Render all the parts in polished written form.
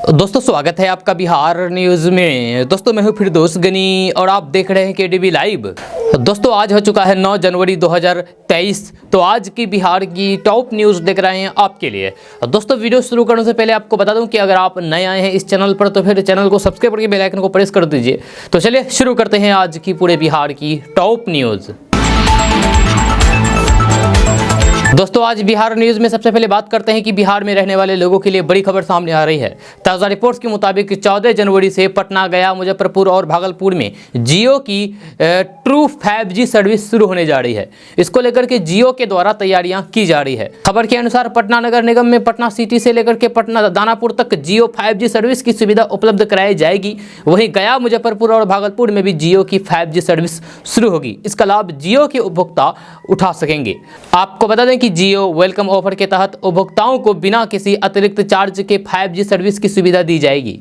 दोस्तों स्वागत है आपका बिहार न्यूज़ में। दोस्तों मैं हूं फिरदौस गनी और आप देख रहे हैं केडीवी लाइव। दोस्तों आज हो चुका है 9 जनवरी 2023। तो आज की बिहार की टॉप न्यूज़ देख रहे हैं आपके लिए। दोस्तों वीडियो शुरू करने से पहले आपको बता दूं कि अगर आप नए आए हैं इस चैनल पर तो फिर चैनल को सब्सक्राइब करके बेल आइकन को प्रेस कर दीजिए। तो चलिए शुरू करते हैं आज की पूरे बिहार की टॉप न्यूज़। दोस्तों आज बिहार न्यूज़ में सबसे पहले बात करते हैं कि बिहार में रहने वाले लोगों के लिए बड़ी खबर सामने आ रही है। ताज़ा रिपोर्ट्स के मुताबिक 14 जनवरी से पटना, गया, मुजफ्फरपुर और भागलपुर में जियो की ट्रू 5G सर्विस शुरू होने जा रही है। इसको लेकर के जियो के द्वारा तैयारियां की जा रही है। खबर के अनुसार पटना नगर निगम में पटना सिटी से लेकर के पटना दानापुर तक जियो 5G सर्विस की सुविधा उपलब्ध कराई जाएगी। वहीं गया, मुजफ्फरपुर और भागलपुर में भी जियो की 5G सर्विस शुरू होगी। इसका लाभ जियो के उपभोक्ता उठा सकेंगे। आपको बता दें कि जियो वेलकम ऑफर के तहत उपभोक्ताओं को बिना किसी अतिरिक्त चार्ज के 5G सर्विस की सुविधा दी जाएगी।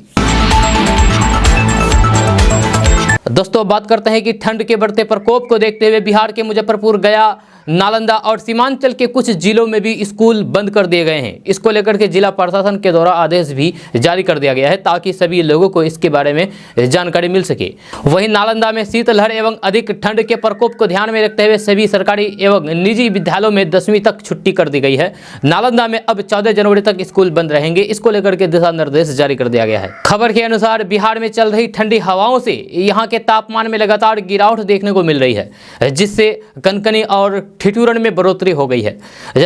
दोस्तों बात करते हैं कि ठंड के बढ़ते प्रकोप को देखते हुए बिहार के मुजफ्फरपुर, गया, नालंदा और सीमांचल के कुछ जिलों में भी स्कूल बंद कर दिए गए हैं। इसको लेकर के जिला प्रशासन के द्वारा आदेश भी जारी कर दिया गया है ताकि सभी लोगों को इसके बारे में जानकारी मिल सके। वहीं नालंदा में शीतलहर एवं अधिक ठंड के प्रकोप को ध्यान में रखते हुए सभी सरकारी एवं निजी विद्यालयों में 10वीं तक छुट्टी कर दी गई है। नालंदा में अब 14 जनवरी तक स्कूल बंद रहेंगे। इसको लेकर के दिशा निर्देश जारी कर दिया गया है। खबर के अनुसार बिहार में चल रही ठंडी हवाओं से यहाँ के तापमान में लगातार गिरावट देखने को मिल रही है, जिससे कनकनी और ठिठुरन में बढ़ोतरी हो गई है।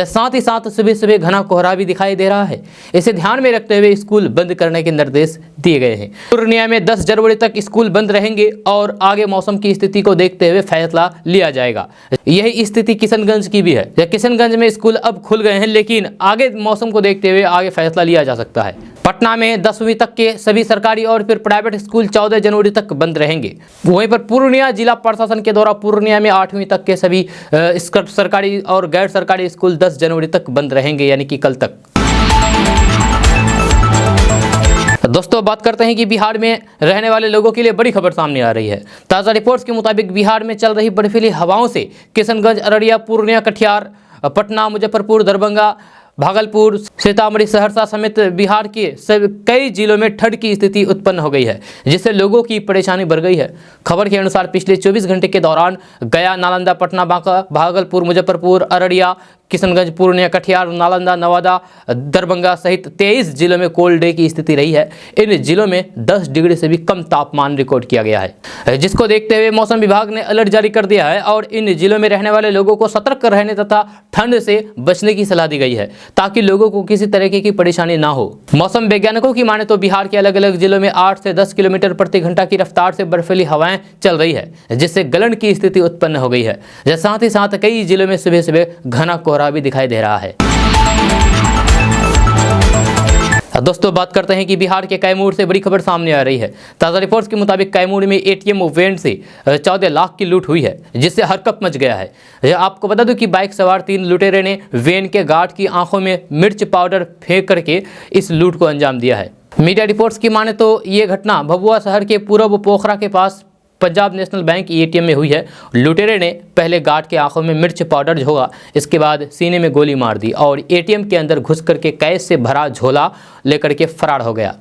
साथ ही साथ सुबह सुबह घना कोहरा भी दिखाई दे रहा है। इसे ध्यान में रखते हुए स्कूल बंद करने के निर्देश दिए गए हैं। पूर्णिया में 10 जनवरी तक स्कूल बंद रहेंगे और आगे मौसम की स्थिति को देखते हुए फैसला लिया जाएगा। यही स्थिति किशनगंज की भी है। किशनगंज में स्कूल अब खुल गए हैं, लेकिन आगे मौसम को देखते हुए आगे फैसला लिया जा सकता है। पटना में 10वीं तक के सभी सरकारी और फिर प्राइवेट स्कूल 14 जनवरी तक बंद रहेंगे। वहीं पर पूर्णिया जिला प्रशासन के द्वारा पूर्णिया में 8वीं तक के सभी सरकारी और गैर सरकारी स्कूल 10 जनवरी तक बंद रहेंगे, यानी कि कल तक। दोस्तों बात करते हैं कि बिहार में रहने वाले लोगों के लिए बड़ी खबर सामने आ रही है। ताज़ा रिपोर्ट्स के मुताबिक बिहार में चल रही बर्फीली हवाओं से किशनगंज, अररिया, पूर्णिया, कटिहार, पटना, मुजफ्फरपुर, दरभंगा, भागलपुर, सीतामढ़ी, सहरसा समेत बिहार के कई जिलों में ठंड की स्थिति उत्पन्न हो गई है, जिससे लोगों की परेशानी बढ़ गई है। खबर के अनुसार पिछले 24 घंटे के दौरान गया, नालंदा, पटना, बांका, भागलपुर, मुजफ्फरपुर, अररिया, किशनगंज, पूर्णिया, कटिहार, नालंदा, नवादा, दरभंगा सहित 23 जिलों में कोल्ड डे की स्थिति रही है। इन जिलों में 10 डिग्री से भी कम तापमान रिकॉर्ड किया गया है, जिसको देखते हुए मौसम विभाग ने अलर्ट जारी कर दिया है और इन जिलों में रहने वाले लोगों को सतर्क रहने तथा ठंड से बचने की सलाह दी गई है ताकि लोगों को किसी तरीके की परेशानी ना हो। मौसम वैज्ञानिकों की माने तो बिहार के अलग अलग जिलों में 8 से 10 किलोमीटर प्रति घंटा की रफ्तार से बर्फीली हवाएं चल रही है, जिससे गलन की स्थिति उत्पन्न हो गई है। साथ ही साथ कई जिलों में सुबह सुबह घना कोहरा भी दिखाई दे रहा है। दोस्तों बात करते हैं कि बिहार के कैमूर से बड़ी खबर सामने आ रही है। ताज़ा रिपोर्ट्स के मुताबिक कैमूर में ATM वैन से 14 लाख की लूट हुई है, जिससे हरकत मच गया है। आपको बता दूं कि बाइक सवार 3 लुटेरे ने वैन के गार्ड की आंखों में मिर्च पाउडर फेंक करके इस लूट को अंजाम दिया है। मीडिया रिपोर्ट्स की माने तो ये घटना भभुआ शहर के पूर्व पोखरा के पास पंजाब नेशनल बैंक ATM में हुई है। लुटेरे ने पहले गार्ड के आंखों में मिर्च पाउडर झोंका, इसके बाद सीने में गोली मार दी और ATM के अंदर घुस करके कैश से भरा झोला लेकर के फरार हो गया।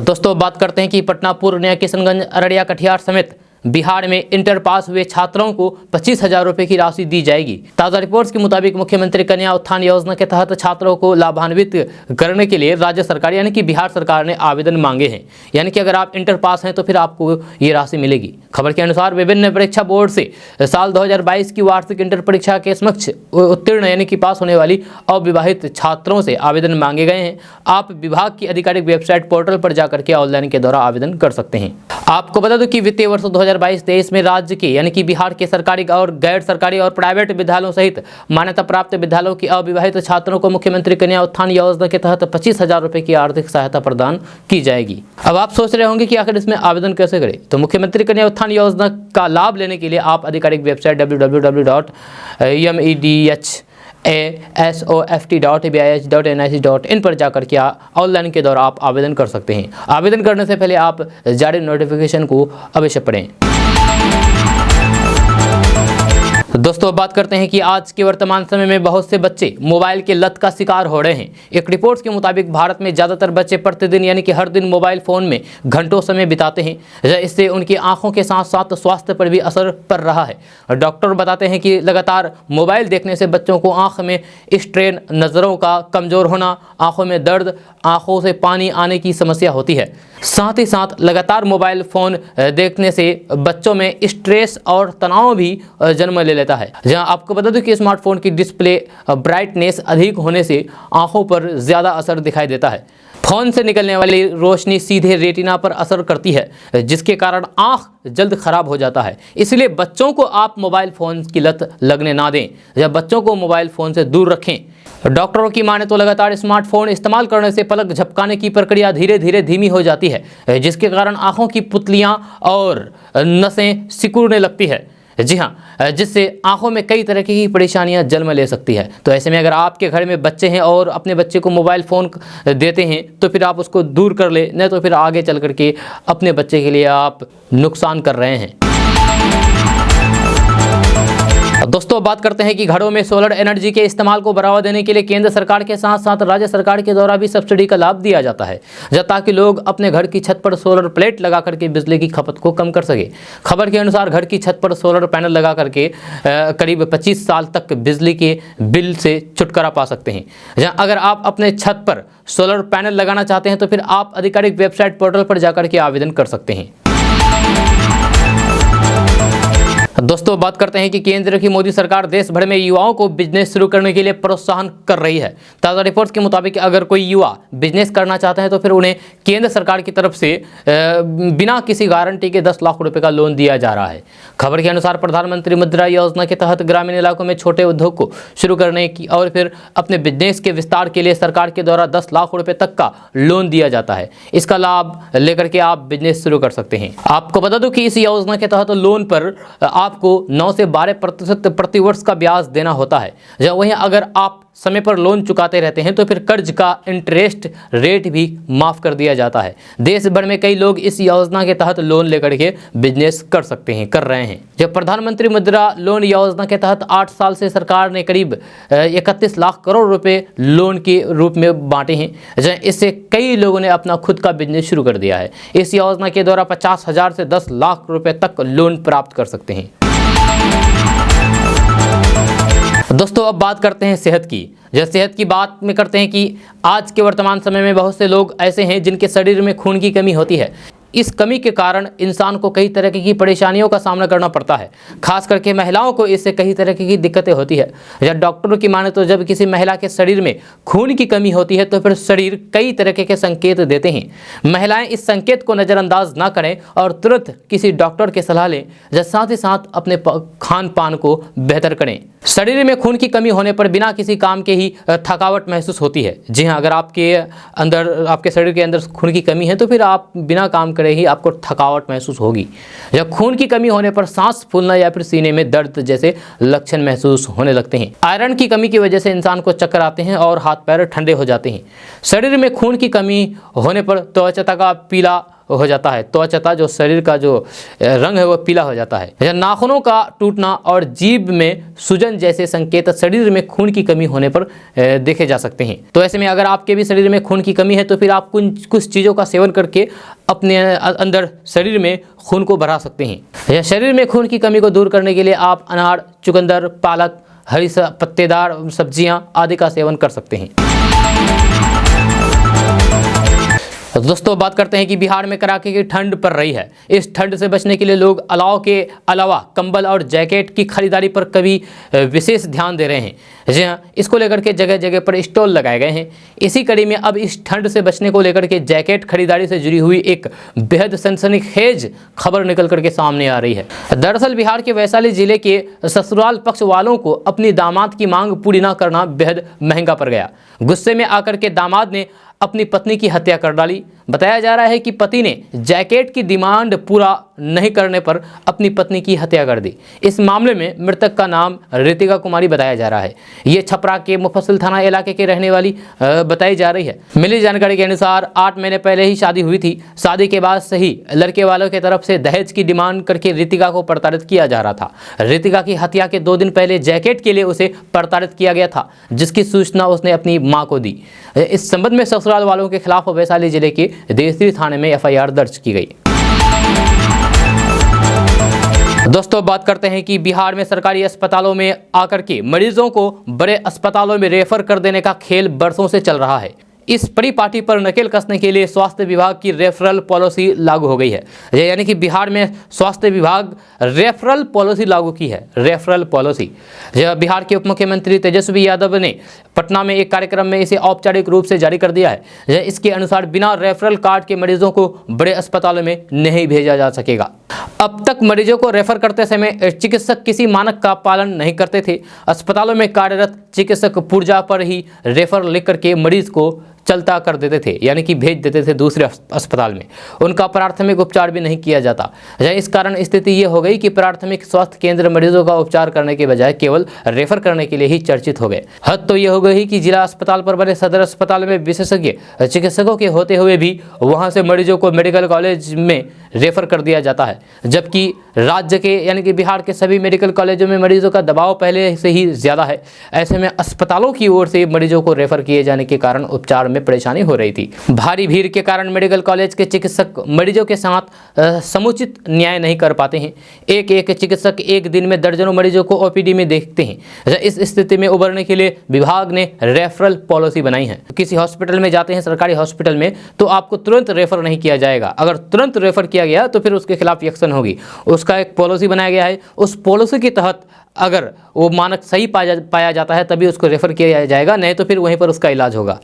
दोस्तों बात करते हैं कि पटना, पूर्णिया, किशनगंज, अररिया, कटिहार समेत बिहार में इंटर पास हुए छात्रों को 25,000 रुपये की राशि दी जाएगी। ताज़ा रिपोर्ट्स के मुताबिक मुख्यमंत्री कन्या उत्थान योजना के तहत छात्रों को लाभान्वित करने के लिए राज्य सरकार यानी कि बिहार सरकार ने आवेदन मांगे हैं। यानी कि अगर आप इंटर पास हैं तो फिर आपको ये राशि मिलेगी। खबर के अनुसार विभिन्न परीक्षा बोर्ड से साल 2022 की वार्षिक इंटर परीक्षा के समक्ष उत्तीर्ण यानी कि पास होने वाली अविवाहित छात्रों से आवेदन मांगे गए हैं। आप विभाग की आधिकारिक वेबसाइट पोर्टल पर जाकर के ऑनलाइन के द्वारा आवेदन कर सकते हैं। आपको बता दूं कि वित्तीय वर्ष 2022-23 में राज्य के यानी कि बिहार के सरकारी और गैर सरकारी और प्राइवेट विद्यालयों सहित मान्यता प्राप्त विद्यालयों की अविवाहित छात्रों को मुख्यमंत्री कन्या उत्थान योजना के तहत 25,000 रुपये की आर्थिक सहायता प्रदान की जाएगी। अब आप सोच रहे होंगे कि आखिर इसमें आवेदन कैसे करें, तो मुख्यमंत्री कन्या उत्थान योजना का लाभ लेने के लिए आप आधिकारिक वेबसाइट www.medsoft.bih.nic.in पर जाकर के ऑनलाइन के द्वारा आप आवेदन कर सकते हैं। आवेदन करने से पहले आप जारी नोटिफिकेशन को अवश्य पढ़ें। दोस्तों, अब बात करते हैं कि आज के वर्तमान समय में बहुत से बच्चे मोबाइल के लत का शिकार हो रहे हैं। एक रिपोर्ट के मुताबिक भारत में ज़्यादातर बच्चे प्रतिदिन यानी कि हर दिन मोबाइल फ़ोन में घंटों समय बिताते हैं। इससे उनकी आंखों के साथ साथ स्वास्थ्य पर भी असर पड़ रहा है। डॉक्टर बताते हैं कि लगातार मोबाइल देखने से बच्चों को आँख में स्ट्रेन, नज़रों का कमज़ोर होना, आँखों में दर्द, आँखों से पानी आने की समस्या होती है। साथ ही साथ लगातार मोबाइल फ़ोन देखने से बच्चों में स्ट्रेस और तनाव भी जन्म ले लेता है। जहां आपको बता दूं कि स्मार्टफोन की डिस्प्ले ब्राइटनेस अधिक होने से आंखों पर ज़्यादा असर दिखाई देता है। फ़ोन से निकलने वाली रोशनी सीधे रेटिना पर असर करती है, जिसके कारण आँख जल्द ख़राब हो जाता है। इसलिए बच्चों को आप मोबाइल फ़ोन की लत लगने ना दें या बच्चों को मोबाइल फ़ोन से दूर रखें। डॉक्टरों की माने तो लगातार स्मार्टफोन इस्तेमाल करने से पलक झपकाने की प्रक्रिया धीरे धीरे धीमी हो जाती है, जिसके कारण आँखों की पुतलियाँ और नसें सिकुड़ने लगती है। जी हाँ, जिससे आंखों में कई तरह की परेशानियां जन्म ले सकती है। तो ऐसे में अगर आपके घर में बच्चे हैं और अपने बच्चे को मोबाइल फ़ोन देते हैं तो फिर आप उसको दूर कर ले, नहीं तो फिर आगे चल करके अपने बच्चे के लिए आप नुकसान कर रहे हैं। दोस्तों, बात करते हैं कि घरों में सोलर एनर्जी के इस्तेमाल को बढ़ावा देने के लिए केंद्र सरकार के साथ साथ राज्य सरकार के द्वारा भी सब्सिडी का लाभ दिया जाता है, ताकि लोग अपने घर की छत पर सोलर प्लेट लगा करके बिजली की खपत को कम कर सके। खबर के अनुसार घर की छत पर सोलर पैनल लगा करके करीब 25 साल तक बिजली के बिल से छुटकारा पा सकते हैं। जहाँ अगर आप अपने छत पर सोलर पैनल लगाना चाहते हैं तो फिर आप आधिकारिक वेबसाइट पोर्टल पर जाकर के आवेदन कर सकते हैं। दोस्तों, बात करते हैं कि केंद्र की मोदी सरकार देश भर में युवाओं को बिजनेस शुरू करने के लिए प्रोत्साहन कर रही है। ताज़ा रिपोर्ट्स के मुताबिक अगर कोई युवा बिजनेस करना चाहते हैं तो फिर उन्हें केंद्र सरकार की तरफ से बिना किसी गारंटी के 10 लाख रुपए का लोन दिया जा रहा है। खबर के अनुसार प्रधानमंत्री मुद्रा योजना के तहत ग्रामीण इलाकों में छोटे उद्योग को शुरू करने की और फिर अपने बिजनेस के विस्तार के लिए सरकार के द्वारा 10 लाख रुपए तक का लोन दिया जाता है। इसका लाभ लेकर के आप बिजनेस शुरू कर सकते हैं। आपको बता दूं कि इस योजना के तहत लोन पर आपको 9 से 12% प्रति वर्ष का ब्याज देना होता है। जब वहीं अगर आप समय पर लोन चुकाते रहते हैं तो फिर कर्ज का इंटरेस्ट रेट भी माफ़ कर दिया जाता है। देश भर में कई लोग इस योजना के तहत लोन लेकर के बिजनेस कर रहे हैं। जब प्रधानमंत्री मुद्रा लोन योजना के तहत 8 साल से सरकार ने करीब 31 लाख करोड़ रुपए लोन के रूप में बांटे हैं। इससे कई लोगों ने अपना खुद का बिजनेस शुरू कर दिया है। इस योजना के द्वारा 50,000 से 10 लाख रुपए तक लोन प्राप्त कर सकते हैं। दोस्तों, अब बात करते हैं सेहत की। जब सेहत की बात में करते हैं कि आज के वर्तमान समय में बहुत से लोग ऐसे हैं जिनके शरीर में खून की कमी होती है। इस कमी के कारण इंसान को कई तरह की परेशानियों का सामना करना पड़ता है। खास करके महिलाओं को इससे कई तरह की दिक्कतें होती है। जब डॉक्टरों की माने तो जब किसी महिला के शरीर में खून की कमी होती है तो फिर शरीर कई तरह के संकेत देते हैं। महिलाएं इस संकेत को नज़रअंदाज ना करें और तुरंत किसी डॉक्टर की सलाह लें। साथ ही साथ अपने खान पान को बेहतर करें। शरीर में खून की कमी होने पर बिना किसी काम के ही थकावट महसूस होती है। जी हाँ, अगर आपके शरीर के अंदर खून की कमी है तो फिर आप बिना काम करे ही आपको थकावट महसूस होगी। जब खून की कमी होने पर सांस फूलना या फिर सीने में दर्द जैसे लक्षण महसूस होने लगते हैं। आयरन की कमी की वजह से इंसान को चक्कर आते हैं और हाथ पैर ठंडे हो जाते हैं। शरीर में खून की कमी होने पर त्वचा का पीला हो जाता है। त्वचा जो शरीर का जो रंग है वो पीला हो जाता है। नाखूनों का टूटना और जीभ में सूजन जैसे संकेत शरीर में खून की कमी होने पर देखे जा सकते हैं। तो ऐसे में अगर आपके भी शरीर में खून की कमी है तो फिर आप कुछ चीज़ों का सेवन करके अपने अंदर शरीर में खून को बढ़ा सकते हैं। या शरीर में खून की कमी को दूर करने के लिए आप अनार, चुकंदर, पालक, हरी पत्तेदार सब्जियां आदि का सेवन कर सकते हैं। दोस्तों, बात करते हैं कि बिहार में कड़ाके की ठंड पड़ रही है। इस ठंड से बचने के लिए लोग अलाव के अलावा कंबल और जैकेट की खरीदारी पर कभी विशेष ध्यान दे रहे हैं। जी हाँ, इसको लेकर के जगह जगह पर स्टॉल लगाए गए हैं। इसी कड़ी में अब इस ठंड से बचने को लेकर के जैकेट खरीदारी से जुड़ी हुई एक बेहद सनसनीखेज खबर निकल करके सामने आ रही है। दरअसल बिहार के वैशाली जिले के ससुराल पक्ष वालों को अपनी दामाद की मांग पूरी न करना बेहद महंगा पड़ गया। गुस्से में आकर के दामाद ने अपनी पत्नी की हत्या कर डाली। बताया जा रहा है कि पति ने जैकेट की डिमांड पूरा नहीं करने पर अपनी पत्नी की हत्या कर दी। इस मामले में मृतक का नाम रितिका कुमारी बताया जा रहा है। ये छपरा के मुफस्सिल थाना इलाके के रहने वाली बताई जा रही है। मिली जानकारी के अनुसार 8 महीने पहले ही शादी हुई थी। शादी के बाद से ही लड़के वालों की तरफ से दहेज की डिमांड करके रितिका को प्रताड़ित किया जा रहा था। रितिका की हत्या के 2 दिन पहले जैकेट के लिए उसे प्रताड़ित किया गया था, जिसकी सूचना उसने अपनी मां को दी। इस संबंध में ससुराल वालों के खिलाफ वैशाली जिले के देसरी थाने में एफआईआर दर्ज की गई। दोस्तों, बात करते हैं कि बिहार में सरकारी अस्पतालों में आकर के मरीजों को बड़े अस्पतालों में रेफर कर देने का खेल बरसों से चल रहा है। इस परिपाटी पर नकेल कसने के लिए स्वास्थ्य विभाग की रेफरल पॉलिसी लागू हो गई है। यानी कि बिहार में स्वास्थ्य विभाग रेफरल पॉलिसी लागू की है। रेफरल पॉलिसी बिहार के उप मुख्यमंत्री तेजस्वी यादव ने पटना में एक कार्यक्रम में इसे औपचारिक रूप से जारी कर दिया है। इसके अनुसार बिना रेफरल कार्ड के मरीजों को बड़े अस्पतालों में नहीं भेजा जा सकेगा। अब तक मरीजों को रेफर करते समय चिकित्सक किसी मानक का पालन नहीं करते थे। अस्पतालों में कार्यरत चिकित्सक पुर्जा पर ही रेफर लिख करके मरीज को चलता कर देते थे, यानी कि भेज देते थे दूसरे अस्पताल में। उनका प्राथमिक उपचार भी नहीं किया जाता। इस कारण स्थिति ये हो गई कि प्राथमिक स्वास्थ्य केंद्र मरीजों का उपचार करने के बजाय केवल रेफर करने के लिए ही चर्चित हो गए। हद तो ये हो गई कि जिला अस्पताल पर बने सदर अस्पताल में विशेषज्ञ चिकित्सकों के होते हुए भी वहां से मरीजों को मेडिकल कॉलेज में रेफर कर दिया जाता है, जबकि राज्य के यानी कि बिहार के सभी मेडिकल कॉलेजों में मरीजों का दबाव पहले से ही ज्यादा है। ऐसे में अस्पतालों की ओर से मरीजों को रेफर किए जाने के कारण उपचार में परेशानी हो रही थी। भारी भीड़ के कारण मेडिकल कॉलेज के चिकित्सक मरीजों के साथ समुचित न्याय नहीं कर पाते हैं। एक चिकित्सक एक दिन में दर्जनों मरीजों को ओपीडी में देखते हैं। इस स्थिति में उबरने के लिए विभाग ने रेफरल पॉलिसी बनाई है। किसी हॉस्पिटल में जाते हैं, सरकारी हॉस्पिटल में, तो आपको तुरंत रेफर नहीं किया जाएगा। अगर तुरंत रेफर किया गया तो फिर उसके खिलाफ एक्शन होगी। उसका एक पॉलिसी बनाया गया है। उस पॉलिसी के तहत अगर वो मानक सही पाया जाता है तभी उसको रेफर किया जाएगा, नहीं तो फिर वहीं पर उसका इलाज होगा।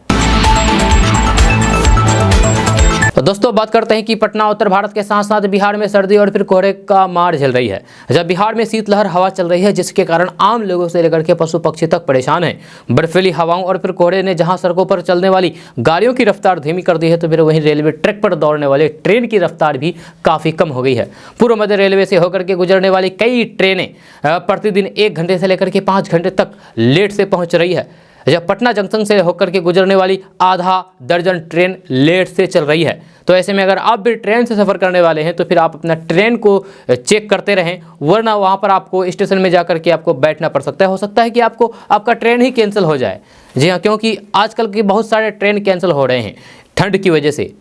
तो दोस्तों, बात करते हैं कि पटना उत्तर भारत के साथ साथ बिहार में सर्दी और फिर कोहरे का मार झेल रही है। जब बिहार में शीतलहर हवा चल रही है, जिसके कारण आम लोगों से लेकर के पशु पक्षी तक परेशान हैं। बर्फीली हवाओं और फिर कोहरे ने जहां सड़कों पर चलने वाली गाड़ियों की रफ्तार धीमी कर दी है, तो फिर वहीं रेलवे ट्रैक पर दौड़ने वाले ट्रेन की रफ्तार भी काफ़ी कम हो गई है। पूर्व मध्य रेलवे से होकर के गुजरने वाली कई ट्रेनें प्रतिदिन 1 घंटे से लेकर के 5 घंटे तक लेट से पहुँच रही है। जब पटना जंक्शन से होकर के गुजरने वाली आधा दर्जन ट्रेन लेट से चल रही है। तो ऐसे में अगर आप भी ट्रेन से सफ़र करने वाले हैं तो फिर आप अपना ट्रेन को चेक करते रहें, वरना वहाँ पर आपको स्टेशन में जाकर के आपको बैठना पड़ सकता है। हो सकता है कि आपका ट्रेन ही कैंसिल हो जाए। जी हाँ, क्योंकि आजकल के बहुत सारे ट्रेन कैंसिल हो रहे हैं ठंड की वजह से।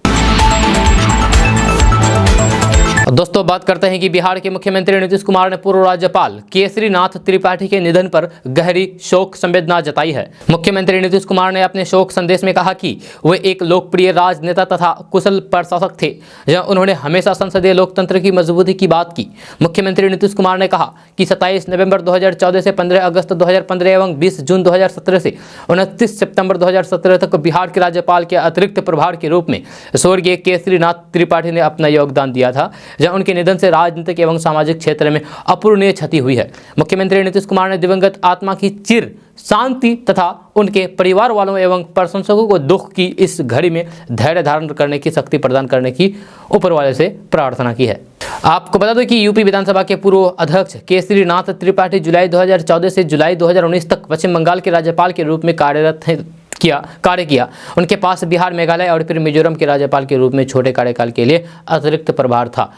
दोस्तों, बात करते हैं कि बिहार के मुख्यमंत्री नीतीश कुमार ने पूर्व राज्यपाल केसरीनाथ त्रिपाठी के निधन पर गहरी शोक संवेदना जताई है। मुख्यमंत्री नीतीश कुमार ने अपने शोक संदेश में कहा कि वे एक लोकप्रिय राजनेता तथा कुशल प्रशासक थे, जहां उन्होंने हमेशा संसदीय लोकतंत्र की मजबूती की बात की। मुख्यमंत्री नीतीश कुमार ने कहा कि 27 नवंबर 2014 से 15 अगस्त 2015 एवं 20 जून 2017 से 29 सितंबर 2017 तक बिहार के राज्यपाल के अतिरिक्त प्रभार के रूप में स्वर्गीय केसरीनाथ त्रिपाठी ने अपना योगदान दिया था, जहां उनके निधन से राजनीतिक एवं सामाजिक क्षेत्र में अपूरणीय क्षति हुई है। मुख्यमंत्री नीतीश कुमार ने दिवंगत आत्मा की चिर शांति तथा उनके परिवार वालों एवं प्रशंसकों को दुख की इस घड़ी में धैर्य धारण करने की शक्ति प्रदान करने की ऊपर वाले से प्रार्थना की है। आपको बता दो कि यूपी विधानसभा के पूर्व अध्यक्ष केसरीनाथ त्रिपाठी जुलाई 2014 से जुलाई 2019 तक पश्चिम बंगाल के राज्यपाल के रूप में कार्य किया। उनके पास बिहार, मेघालय और फिर मिजोरम के राज्यपाल के रूप में छोटे कार्यकाल के लिए अतिरिक्त प्रभार था।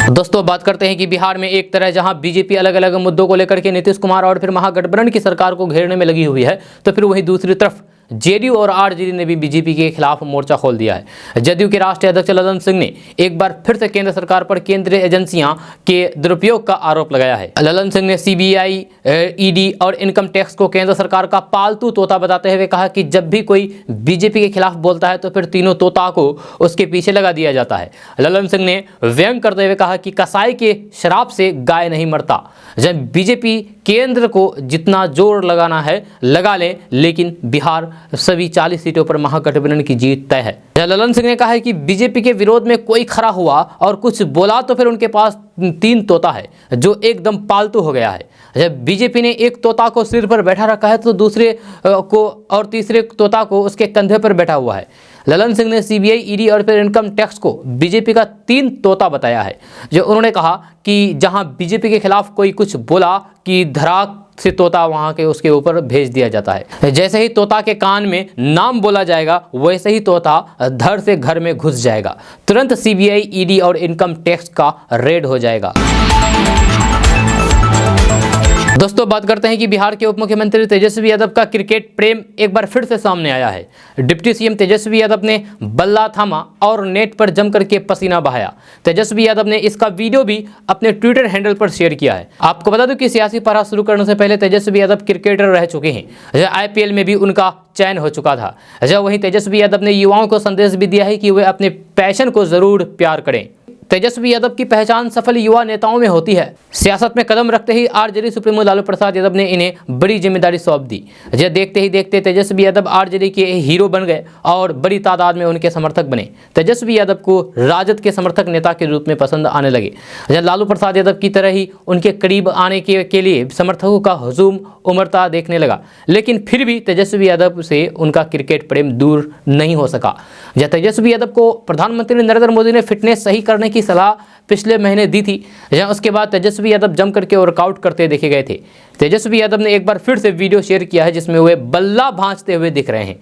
दोस्तों, बात करते हैं कि बिहार में एक तरह जहां बीजेपी अलग अलग मुद्दों को लेकर के नीतीश कुमार और फिर महागठबंधन की सरकार को घेरने में लगी हुई है, तो फिर वहीं दूसरी तरफ जेडीयू और आरजेडी ने भी बीजेपी के खिलाफ मोर्चा खोल दिया है। जदयू के राष्ट्रीय अध्यक्ष ललन सिंह ने एक बार फिर से केंद्र सरकार पर केंद्रीय एजेंसियां के दुरुपयोग का आरोप लगाया है। ललन सिंह ने सीबीआई, ईडी और इनकम टैक्स को केंद्र सरकार का पालतू तोता बताते हुए कहा कि जब भी कोई बीजेपी के खिलाफ बोलता है तो फिर तीनों तोता को उसके पीछे लगा दिया जाता है। ललन सिंह ने व्यंग करते हुए कहा कि कसाई के शराब से गाय नहीं मरता। जब बीजेपी केंद्र को जितना जोर लगाना है लगा ले, लेकिन बिहार सभी 40 सीटों पर महागठबंधन की जीत तय है। ललन सिंह ने कहा है कि बीजेपी के विरोध में कोई खड़ा हुआ और कुछ बोला तो फिर उनके पास 3 तोता है जो एकदम पालतू हो गया है। जब बीजेपी ने एक तोता को सिर पर बैठा रखा है तो दूसरे को और तीसरे तोता को उसके कंधे पर बैठा हुआ है। ललन सिंह ने सीबीआई, ईडी और फिर इनकम टैक्स को बीजेपी का 3 तोता बताया है। जो उन्होंने कहा कि जहां बीजेपी के खिलाफ कोई कुछ बोला कि धड़ाक से तोता वहां के उसके ऊपर भेज दिया जाता है। जैसे ही तोता के कान में नाम बोला जाएगा वैसे ही तोता धड़ से घर में घुस जाएगा। तुरंत सीबीआई, ईडी और इनकम टैक्स का रेड हो जाएगा। दोस्तों बात करते हैं कि बिहार के उप मुख्यमंत्री तेजस्वी यादव का क्रिकेट प्रेम एक बार फिर से सामने आया है। डिप्टी सीएम तेजस्वी यादव ने बल्ला थामा और नेट पर जम करके पसीना बहाया। तेजस्वी यादव ने इसका वीडियो भी अपने ट्विटर हैंडल पर शेयर किया है। आपको बता दूं कि सियासी पारा शुरू करने से पहले तेजस्वी यादव क्रिकेटर रह चुके हैं। आईपीएल में भी उनका चयन हो चुका था। वहीं तेजस्वी यादव ने युवाओं को संदेश भी दिया है कि वे अपने पैशन को जरूर प्यार करें। तेजस्वी यादव की पहचान सफल युवा नेताओं में होती है। सियासत में कदम रखते ही आरजेडी सुप्रीमो लालू प्रसाद यादव ने इन्हें बड़ी जिम्मेदारी सौंप दी। देखते ही देखते तेजस्वी यादव आरजेडी के हीरो बन गए और बड़ी तादाद में उनके समर्थक बने। तेजस्वी यादव को राजद के समर्थक नेता के रूप में पसंद आने लगे। लालू प्रसाद यादव की तरह ही उनके करीब आने के लिए समर्थकों का हुजूम उमड़ता देखने लगा। लेकिन फिर भी तेजस्वी यादव से उनका क्रिकेट प्रेम दूर नहीं हो सका। तेजस्वी यादव को प्रधानमंत्री नरेंद्र मोदी ने फिटनेस सही करने की सलाह पिछले महीने दी थी। उसके बाद तेजस्वी यादव जम करके वर्कआउट करते देखे गए थे। तेजस्वी यादव ने एक बार फिर से वीडियो शेयर किया है जिसमें वे बल्ला भांजते हुए दिख रहे हैं।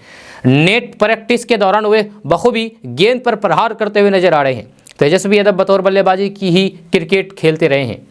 नेट प्रैक्टिस के दौरान वे बखूबी गेंद पर प्रहार करते हुए नजर आ रहे हैं। तेजस्वी यादव बतौर बल्लेबाजी की ही क्रिकेट खेलते रहे हैं।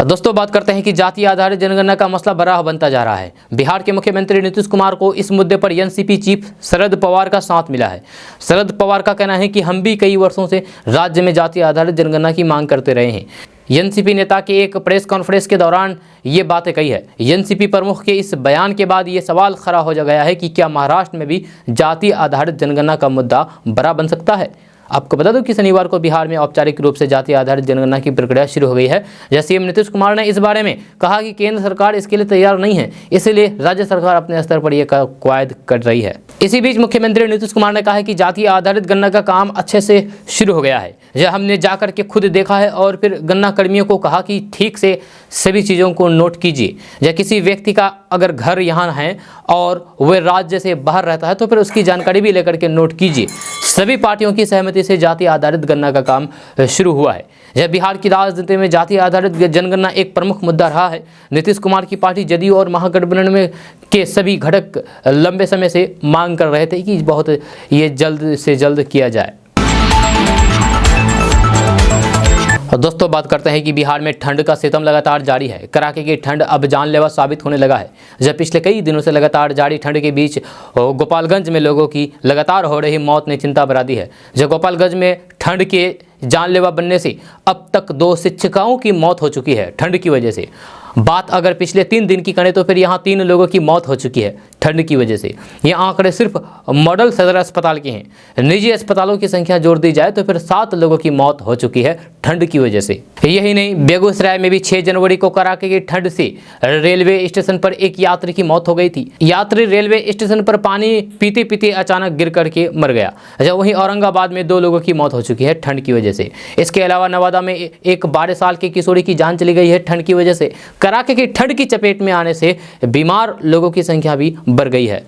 दोस्तों बात करते हैं कि जाति आधारित जनगणना का मसला बड़ा बनता जा रहा है। बिहार के मुख्यमंत्री नीतीश कुमार को इस मुद्दे पर एनसीपी चीफ शरद पवार का साथ मिला है। शरद पवार का कहना है कि हम भी कई वर्षों से राज्य में जाति आधारित जनगणना की मांग करते रहे हैं। एनसीपी नेता के एक प्रेस कॉन्फ्रेंस के दौरान ये बातें कही है। एनसीपी प्रमुख के इस बयान के बाद ये सवाल खड़ा हो गया है कि क्या महाराष्ट्र में भी जाति आधारित जनगणना का मुद्दा बड़ा बन सकता है। आपको बता दूं कि शनिवार को बिहार में औपचारिक रूप से जाति आधारित जनगणना की प्रक्रिया शुरू हो गई है। सीएम नीतीश कुमार ने इस बारे में कहा कि केंद्र सरकार इसके लिए तैयार नहीं है, इसलिए राज्य सरकार अपने स्तर पर यह कवायद कर रही है। इसी बीच मुख्यमंत्री नीतीश कुमार ने कहा है कि जाति आधारित गणना का काम अच्छे से शुरू हो गया है। हमने जाकर के खुद देखा है और फिर गणना कर्मियों को कहा कि ठीक से सभी चीज़ों को नोट कीजिए। किसी व्यक्ति का अगर घर यहाँ है और वह राज्य से बाहर रहता है तो फिर उसकी जानकारी भी लेकर के नोट कीजिए। सभी पार्टियों की सहमति से जाति आधारित गणना का काम शुरू हुआ है। बिहार की राजनीति में जाति आधारित जनगणना एक प्रमुख मुद्दा रहा है। नीतीश कुमार की पार्टी जदयू और महागठबंधन में के सभी घटक लंबे समय से मांग कर रहे थे कि बहुत ये जल्द से जल्द किया जाए। और दोस्तों बात करते हैं कि बिहार में ठंड का सितम लगातार जारी है। कड़ाके की ठंड अब जानलेवा साबित होने लगा है। पिछले कई दिनों से लगातार जारी ठंड के बीच गोपालगंज में लोगों की लगातार हो रही मौत ने चिंता बढ़ा दी है। गोपालगंज में ठंड के जानलेवा बनने से अब तक 2 शिक्षिकाओं की मौत हो चुकी है ठंड की वजह से। बात अगर पिछले 3 दिन की करें तो फिर यहाँ 3 लोगों की मौत हो चुकी है ठंड की वजह से। ये आंकड़े सिर्फ मॉडल सदर अस्पताल के हैं। निजी अस्पतालों की संख्या जोड़ दी जाए तो फिर 7 लोगों की मौत हो चुकी है ठंड की वजह से। यही नहीं, बेगूसराय में भी 6 जनवरी को कड़ाके की ठंड से रेलवे स्टेशन पर एक यात्री की मौत हो गई थी। यात्री रेलवे स्टेशन पर पानी पीते पीते अचानक गिर करके मर गया। वहीं औरंगाबाद में 2 लोगों की मौत हो चुकी है ठंड की वजह से। इसके अलावा नवादा में एक 12 साल की किशोरी की जान चली गई है ठंड की वजह से। कड़ाके की ठंड की चपेट में आने से बीमार लोगों की संख्या भी बढ़ गई है।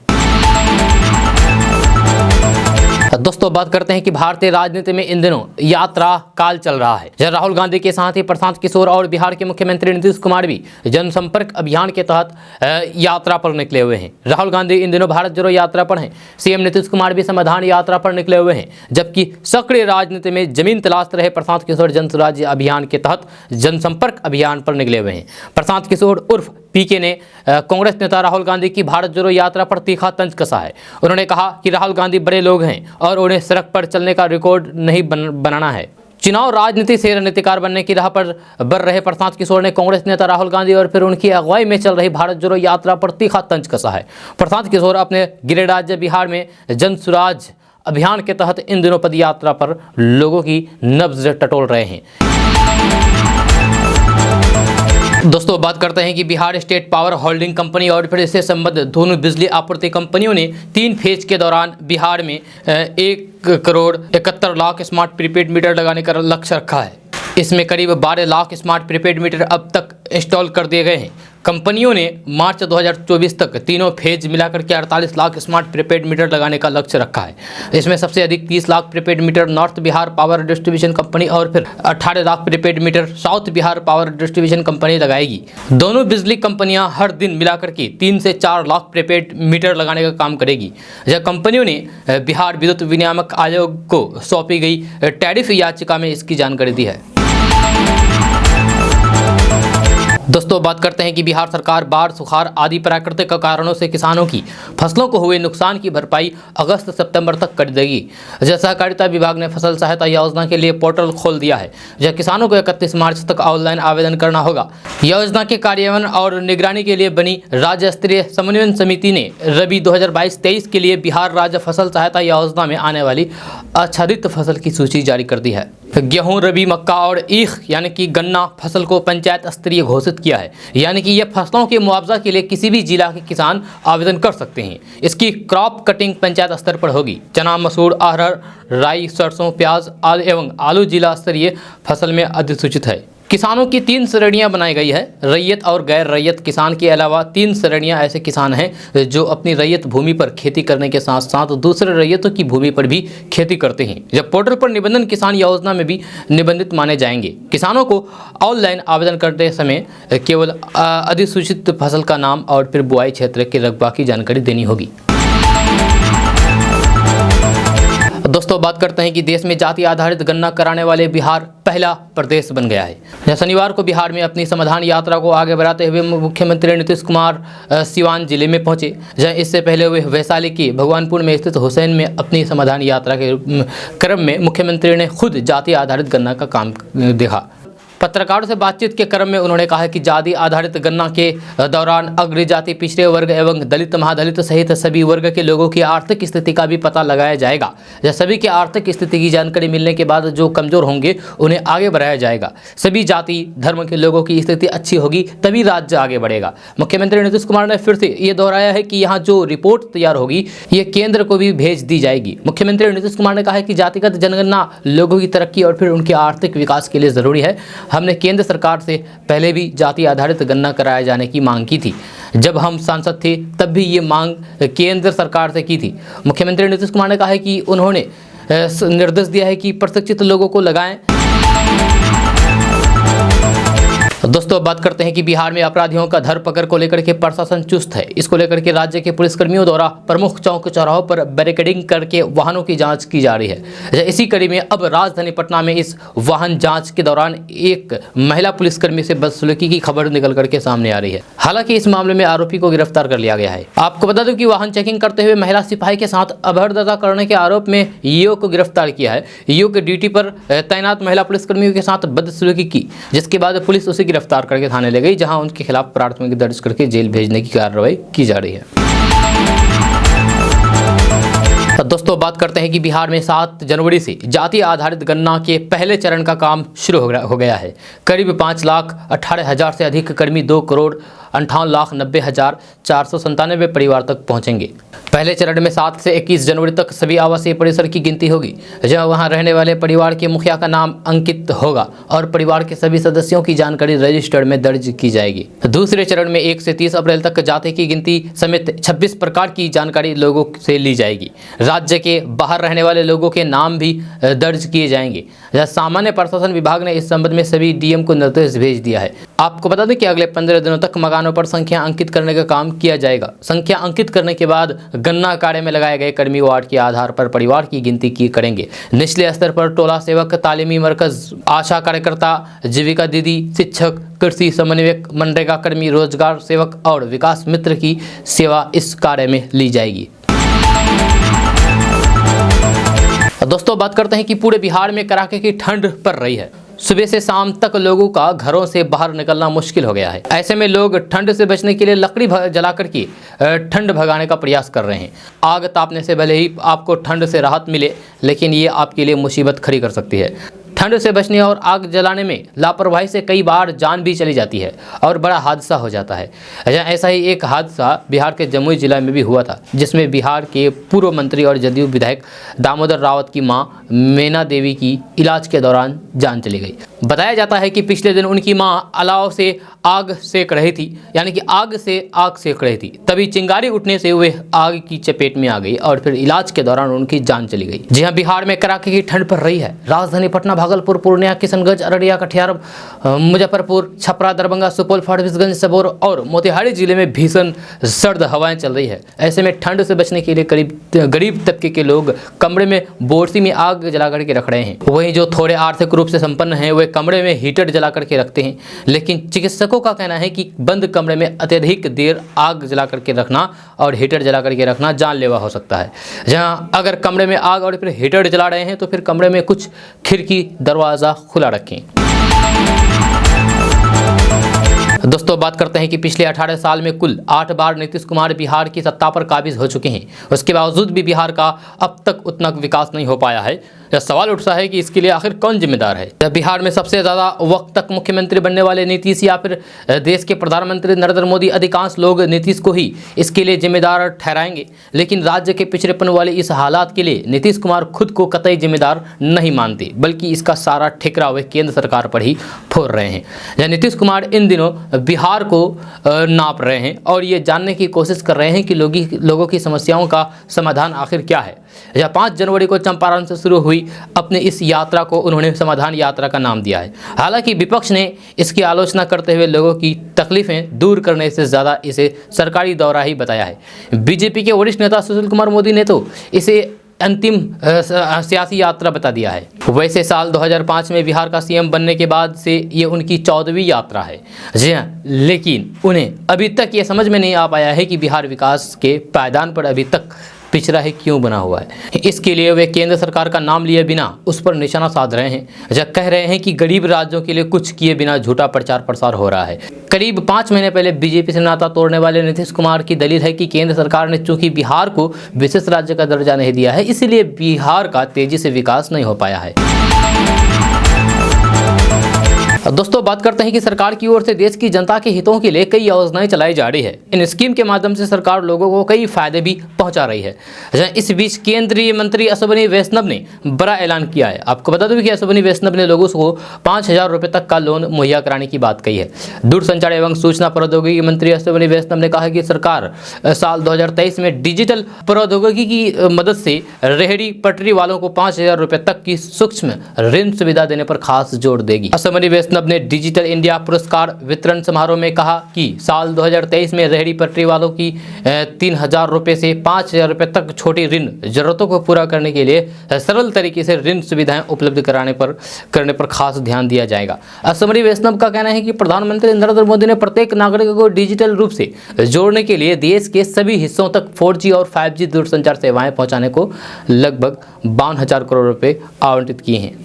दोस्तों बात करते हैं कि भारतीय राजनीति में इन दिनों यात्रा काल चल रहा है। राहुल गांधी के साथ ही प्रशांत किशोर और बिहार के मुख्यमंत्री नीतीश कुमार भी जनसंपर्क अभियान के तहत यात्रा पर निकले हुए हैं। राहुल गांधी इन दिनों भारत जोड़ो यात्रा पर हैं। सीएम नीतीश कुमार भी समाधान यात्रा पर निकले हुए हैं। जबकि सक्रिय राजनीति में जमीन तलाशते रहे प्रशांत किशोर जन स्वराज्य अभियान के तहत जनसंपर्क अभियान पर निकले हुए हैं। प्रशांत किशोर उर्फ पीके ने कांग्रेस नेता राहुल गांधी की भारत जोड़ो यात्रा पर तीखा तंज कसा है। उन्होंने कहा कि राहुल गांधी बड़े लोग हैं और उन्हें सड़क पर चलने का रिकॉर्ड नहीं बनाना है। चुनाव राजनीति से रणनीतिकार बनने की राह पर बढ़ रहे प्रशांत किशोर ने कांग्रेस नेता राहुल गांधी और फिर उनकी अगुवाई में चल रही भारत जोड़ो यात्रा पर तीखा तंज कसा है। प्रशांत किशोर अपने गृह राज्य बिहार में जन स्वराज अभियान के तहत इन दिनों पद यात्रा पर लोगों की नब्ज टटोल रहे हैं। दोस्तों बात करते हैं कि Bihar state power holding company और फिर इससे संबद्ध दोनों बिजली आपूर्ति कंपनियों ने 3 फेज के दौरान बिहार में 1,71,00,000 स्मार्ट प्रीपेड मीटर लगाने का लक्ष्य रखा है। इसमें करीब 12 लाख स्मार्ट प्रीपेड मीटर अब तक इंस्टॉल कर दिए गए हैं। कंपनियों ने मार्च 2024 तक तीनों फेज मिलाकर के 48 लाख स्मार्ट प्रीपेड मीटर लगाने का लक्ष्य रखा है। इसमें सबसे अधिक 30 lakh prepaid meter north Bihar power distribution company और फिर 18 lakh prepaid meter south Bihar power distribution company लगाएगी। दोनों बिजली कंपनियां हर दिन मिलाकर के 3 से 4 लाख प्रीपेड मीटर लगाने का काम करेगी। यह कंपनियों ने बिहार विद्युत विनियामक आयोग को सौंपी गई टैरिफ याचिका में इसकी जानकारी दी है। दोस्तों बात करते हैं कि बिहार सरकार बाढ़, सुखाड़ आदि प्राकृतिक कारणों से किसानों की फसलों को हुए नुकसान की भरपाई अगस्त सितंबर तक कर देगी। सहकारिता विभाग ने फसल सहायता योजना के लिए पोर्टल खोल दिया है। यह किसानों को 31 मार्च तक ऑनलाइन आवेदन करना होगा। योजना के कार्यान्वयन और निगरानी के लिए बनी राज्य स्तरीय समन्वय समिति ने रबी 2022-23 के लिए बिहार राज्य फसल सहायता योजना में आने वाली आच्छादित फसल की सूची जारी कर दी है। गेहूं, रबी, मक्का और ईख यानी कि गन्ना फसल को पंचायत स्तरीय घोषित किया है। यानी कि ये फसलों के मुआवजा के लिए किसी भी जिला के किसान आवेदन कर सकते हैं। इसकी क्रॉप कटिंग पंचायत स्तर पर होगी। चना, मसूर, अरहर, राई, सरसों, प्याज एवं आलू जिला स्तरीय फसल में अधिसूचित है। किसानों की 3 श्रेणियां बनाई गई है। रैयत और गैर रैयत किसान के अलावा 3 श्रेणियां ऐसे किसान हैं जो अपनी रैयत भूमि पर खेती करने के साथ साथ दूसरे रैयतों की भूमि पर भी खेती करते हैं। जब पोर्टल पर निबंधन किसान योजना में भी निबंधित माने जाएंगे। किसानों को ऑनलाइन आवेदन करते समय केवल अधिसूचित फसल का नाम और फिर बुआई क्षेत्र के रकबा की जानकारी देनी होगी। दोस्तों बात करते हैं कि देश में जाति आधारित गणना कराने वाले बिहार पहला प्रदेश बन गया है। शनिवार को बिहार में अपनी समाधान यात्रा को आगे बढ़ाते हुए मुख्यमंत्री नीतीश कुमार सिवान जिले में पहुंचे, जहां इससे पहले वे वैशाली के भगवानपुर में स्थित हुसैन में अपनी समाधान यात्रा के क्रम में मुख्यमंत्री ने खुद जाति आधारित गणना का काम देखा। पत्रकारों से बातचीत के क्रम में उन्होंने कहा कि जाति आधारित गणना के दौरान अग्र जाति, पिछड़े वर्ग एवं दलित, महादलित सहित सभी वर्ग के लोगों की आर्थिक स्थिति का भी पता लगाया जाएगा। जब सभी की आर्थिक स्थिति की जानकारी मिलने के बाद जो कमजोर होंगे उन्हें आगे बढ़ाया जाएगा। सभी जाति धर्म के लोगों की स्थिति अच्छी होगी तभी राज्य आगे बढ़ेगा। मुख्यमंत्री नीतीश कुमार ने फिर से ये दोहराया है कि यहाँ जो रिपोर्ट तैयार होगी ये केंद्र को भी भेज दी जाएगी। मुख्यमंत्री नीतीश कुमार ने कहा है कि जातिगत जनगणना लोगों की तरक्की और फिर उनके आर्थिक विकास के लिए जरूरी है। हमने केंद्र सरकार से पहले भी जाति आधारित गणना कराए जाने की मांग की थी। जब हम सांसद थे तब भी ये मांग केंद्र सरकार से की थी। मुख्यमंत्री नीतीश कुमार ने कहा है कि उन्होंने निर्देश दिया है कि प्रशिक्षित लोगों को लगाएं। दोस्तों बात करते हैं कि बिहार में अपराधियों का धरपकड़ को लेकर के प्रशासन चुस्त है। इसको लेकर के राज्य के पुलिसकर्मियों द्वारा प्रमुख चौक चौराहों पर बैरिकेडिंग करके वाहनों की जांच की जा रही है। इसी कड़ी में अब राजधानी पटना में इस वाहन जांच के दौरान एक महिला पुलिसकर्मी से बदसलूकी की खबर निकल करके सामने आ रही है। हालांकि इस मामले में आरोपी को गिरफ्तार कर लिया गया है। आपको बता दूं कि वाहन चेकिंग करते हुए महिला सिपाही के साथ अभद्रता करने के आरोप में ईओ को गिरफ्तार किया है। ईओ के ड्यूटी पर तैनात महिला पुलिसकर्मियों के साथ बदसलूकी की, जिसके बाद पुलिस उसे गिरफ्तार करके थाने ले गई, जहां उनके खिलाफ प्राथमिकी दर्ज करके जेल भेजने की कार्रवाई की जा रही है। दोस्तों बात करते हैं कि बिहार में 7 जनवरी से जाति आधारित गणना के पहले चरण का काम शुरू हो गया है। करीब 5,18,000 से अधिक कर्मी 2,58,90,497 परिवार तक पहुंचेंगे। पहले चरण में 7 से 21 जनवरी तक सभी आवासीय परिसर की गिनती होगी, जहां वहां रहने वाले परिवार के मुखिया का नाम अंकित होगा और परिवार के सभी सदस्यों की जानकारी रजिस्टर में दर्ज की जाएगी। दूसरे चरण में 1 से 30 अप्रैल तक जाति की गिनती समेत 26 प्रकार की जानकारी लोगों से ली जाएगी। राज्य के बाहर रहने वाले लोगों के नाम भी दर्ज किए जाएंगे। सामान्य प्रशासन विभाग ने इस संबंध में सभी डीएम को निर्देश भेज दिया है। आपको बता दें कि अगले 15 दिनों तक मकानों पर संख्या अंकित करने का काम किया जाएगा। संख्या अंकित करने के बाद गणना कार्य में लगाए गए कर्मी वार्ड के आधार पर परिवार की गिनती की करेंगे। निचले स्तर पर टोला सेवक, तालीमी मरकज, आशा कार्यकर्ता, जीविका दीदी, शिक्षक, कृषि समन्वयक, मनरेगा कर्मी, रोजगार सेवक और विकास मित्र की सेवा इस कार्य में ली जाएगी। दोस्तों बात करते हैं कि पूरे बिहार में कड़ाके की ठंड पड़ रही है। सुबह से शाम तक लोगों का घरों से बाहर निकलना मुश्किल हो गया है। ऐसे में लोग ठंड से बचने के लिए लकड़ी जलाकर के ठंड भगाने का प्रयास कर रहे हैं। आग तापने से भले ही आपको ठंड से राहत मिले, लेकिन ये आपके लिए मुसीबत खड़ी कर सकती है। ठंड से बचने और आग जलाने में लापरवाही से कई बार जान भी चली जाती है और बड़ा हादसा हो जाता है। ऐसा ही एक हादसा बिहार के जमुई जिला में भी हुआ था, जिसमें बिहार के पूर्व मंत्री और जदयू विधायक दामोदर रावत की मां मेना देवी की इलाज के दौरान जान चली गई। बताया जाता है कि पिछले दिन उनकी मां अलाव से आग सेक रही थी, यानी कि आग से आग सेक रही थी, तभी चिंगारी उठने से वे आग की चपेट में आ गई और फिर इलाज के दौरान उनकी जान चली गई। जी हां, बिहार में कड़ाके की ठंड पड़ रही है। राजधानी पटना, भागलपुर, पूर्णिया, किशनगंज, अररिया, कटिहार, मुजफ्फरपुर, छपरा, दरभंगा, सुपौल, फारबिसगंज, सबौर और मोतिहारी जिले में भीषण सर्द हवाएं चल रही है। ऐसे में ठंड से बचने के लिए गरीब तबके के लोग कमरे में बोरसी में आग जला करके रख रहे हैं। वहीं जो थोड़े आर्थिक रूप से संपन्न हैं वे कमरे में हीटर जला करके रखते हैं, लेकिन चिकित्सकों का कहना है कि बंद कमरे में अत्यधिक देर आग जला करके रखना और हीटर जला करके रखना जानलेवा हो सकता है। जहां अगर कमरे में आग और फिर हीटर जला रहे हैं तो फिर कमरे में कुछ खिड़की दरवाज़ा खुला रखें। दोस्तों, बात करते हैं कि पिछले 18 साल में कुल 8 बार नीतीश कुमार बिहार की सत्ता पर काबिज हो चुके हैं। उसके बावजूद भी बिहार का अब तक उतना विकास नहीं हो पाया है। यह सवाल उठता है कि इसके लिए आखिर कौन जिम्मेदार है। बिहार में सबसे ज़्यादा वक्त तक मुख्यमंत्री बनने वाले नीतीश या फिर देश के प्रधानमंत्री नरेंद्र मोदी? अधिकांश लोग नीतीश को ही इसके लिए जिम्मेदार ठहराएंगे, लेकिन राज्य के पिछड़ेपन वाले इस हालात के लिए नीतीश कुमार खुद को कतई जिम्मेदार नहीं मानते, बल्कि इसका सारा ठिकरा वे केंद्र सरकार पर ही फोड़ रहे हैं। नीतीश कुमार इन दिनों बिहार को नाप रहे हैं और ये जानने की कोशिश कर रहे हैं कि लोगों की समस्याओं का समाधान आखिर क्या है। 5 जनवरी को चंपारण से शुरू हुई अपने इस यात्रा को उन्होंने समाधान यात्रा का नाम दिया है। हालांकि विपक्ष ने इसकी आलोचना करते हुए लोगों की तकलीफें दूर करने से ज़्यादा इसे सरकारी दौरा ही बताया है। बीजेपी के वरिष्ठ नेता सुशील कुमार मोदी ने तो इसे अंतिम सियासी यात्रा बता दिया है। वैसे साल 2005 में बिहार का सीएम बनने के बाद से ये उनकी 14वीं यात्रा है। जी हाँ, लेकिन उन्हें अभी तक ये समझ में नहीं आ पाया है कि बिहार विकास के पायदान पर अभी तक पिछड़ा है क्यों बना हुआ है। इसके लिए वे केंद्र सरकार का नाम लिए बिना उस पर निशाना साध रहे हैं। जब कह रहे हैं कि गरीब राज्यों के लिए कुछ किए बिना झूठा प्रचार प्रसार हो रहा है। करीब 5 महीने पहले बीजेपी से नाता तोड़ने वाले नीतीश कुमार की दलील है कि केंद्र सरकार ने चूंकि बिहार को विशेष राज्य का दर्जा नहीं दिया है, इसलिए बिहार का तेजी से विकास नहीं हो पाया है। दोस्तों, बात करते हैं कि सरकार की ओर से देश की जनता के हितों के लिए कई योजनाएं चलाई जा रही है। इन स्कीम के माध्यम से सरकार लोगों को कई फायदे भी पहुंचा रही है। इस बीच केंद्रीय मंत्री अश्विनी वैष्णव ने बड़ा ऐलान किया है। आपको बता दूं कि अश्विनी वैष्णव ने लोगों को 5,000 रुपये तक का लोन मुहैया कराने की बात कही है। दूरसंचार एवं सूचना प्रौद्योगिकी मंत्री अश्विनी वैष्णव ने कहा कि सरकार साल 2023 में डिजिटल प्रौद्योगिकी की मदद से रेहड़ी पटरी वालों को 5,000 रुपये तक की सूक्ष्म ऋण सुविधा देने पर खास जोर देगी। अश्विनी वैष्णव ने डिजिटल इंडिया पुरस्कार वितरण समारोह में कहा कि साल 2023 में रेहड़ी पटरी वालों की 3,000 रुपये से 5,000 रुपये तक छोटी ऋण जरूरतों को पूरा करने के लिए सरल तरीके से ऋण सुविधाएं उपलब्ध करने पर खास ध्यान दिया जाएगा। अश्विनी वैष्णव का कहना है कि प्रधानमंत्री नरेंद्र मोदी ने प्रत्येक नागरिक को डिजिटल रूप से जोड़ने के लिए देश के सभी हिस्सों तक 4G और 5G दूरसंचार सेवाएं पहुंचाने को लगभग 52,000 करोड़ रुपए आवंटित किए हैं।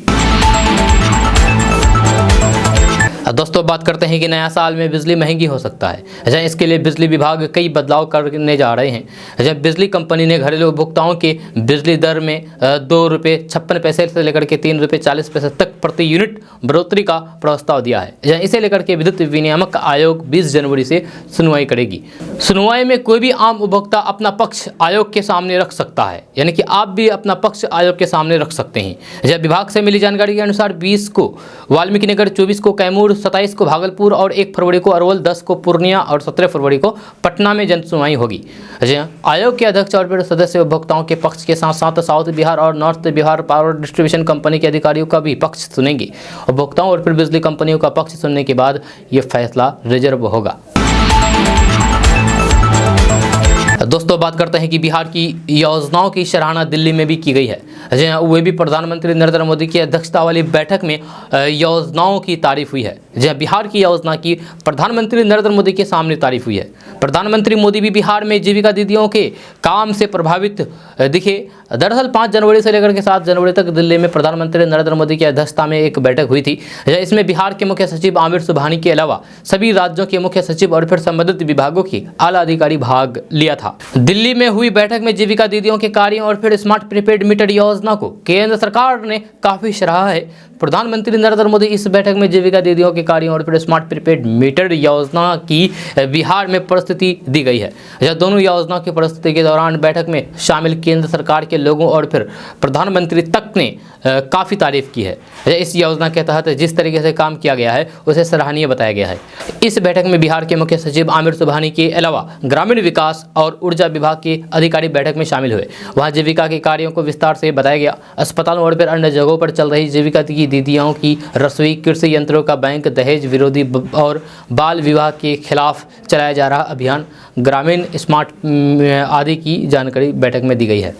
दोस्तों, बात करते हैं कि नया साल में बिजली महंगी हो सकता है। इसके लिए बिजली विभाग कई बदलाव करने जा रहे हैं। बिजली कंपनी ने घरेलू उपभोक्ताओं के बिजली दर में 2 रुपये 56 पैसे से लेकर के 3 रुपये 40 पैसे तक प्रति यूनिट बढ़ोतरी का प्रस्ताव दिया है। इसे लेकर के विद्युत विनियामक आयोग 20 जनवरी से सुनवाई करेगी। सुनवाई में कोई भी आम उपभोक्ता अपना पक्ष आयोग के सामने रख सकता है, यानी कि आप भी अपना पक्ष आयोग के सामने रख सकते हैं। विभाग से मिली जानकारी के अनुसार 20 को वाल्मीकि नगर, 24 को कैमूर, 27 को भागलपुर और 1 फरवरी को अरवल, 10 को पूर्णिया और 17 फरवरी को पटना में जन सुनवाई होगी। आयोग के अध्यक्ष और सदस्य उपभोक्ताओं के पक्ष के साथ साथ साउथ बिहार और north Bihar power distribution company के अधिकारियों का भी पक्ष सुनेंगे। उपभोक्ताओं और फिर बिजली कंपनियों का पक्ष सुनने के बाद ये फैसला रिजर्व होगा। दोस्तों, बात करते हैं कि बिहार की योजनाओं की सराहना दिल्ली में भी की गई है। वे भी प्रधानमंत्री नरेंद्र मोदी की अध्यक्षता वाली बैठक में योजनाओं की तारीफ हुई है। जहां बिहार की योजना की प्रधानमंत्री नरेंद्र मोदी के सामने तारीफ हुई है। प्रधानमंत्री मोदी भी बिहार में जीविका दीदियों के काम से प्रभावित दिखे। दरअसल 5 जनवरी से लेकर के 7 जनवरी तक दिल्ली में प्रधानमंत्री नरेंद्र मोदी की अध्यक्षता में एक बैठक हुई थी। इसमें बिहार के मुख्य सचिव आमिर सुबहानी के अलावा सभी राज्यों के मुख्य सचिव और फिर संबंधित विभागों के आला अधिकारी भाग लिया था। दिल्ली में हुई बैठक में जीविका दीदियों के कार्यों और फिर स्मार्ट प्रीपेड मीटर योजना को केंद्र सरकार ने काफी सराहा है। प्रधानमंत्री नरेंद्र मोदी इस बैठक में जीविका दीदियों के कार्यों और फिर स्मार्ट प्रीपेड मीटर योजना की बिहार में परिस्थिति दी गई है। यह दोनों योजनाओं की परिस्थिति के दौरान बैठक में शामिल केंद्र सरकार के लोगों और फिर प्रधानमंत्री तक ने काफ़ी तारीफ की है। इस योजना के तहत जिस तरीके से काम किया गया है उसे सराहनीय बताया गया है। इस बैठक में बिहार के मुख्य सचिव आमिर सुबहानी के अलावा ग्रामीण विकास और ऊर्जा विभाग के अधिकारी बैठक में शामिल हुए। वहाँ जीविका के कार्यों को विस्तार से बताया गया। अस्पतालों और फिर अन्य जगहों पर चल रही जीविका की दीदियों की रसोई, कृषि यंत्रों का बैंक, दहेज विरोधी और बाल विवाह के खिलाफ चलाया जा रहा अभियान, ग्रामीण स्मार्ट आदि की जानकारी बैठक में दी गई है।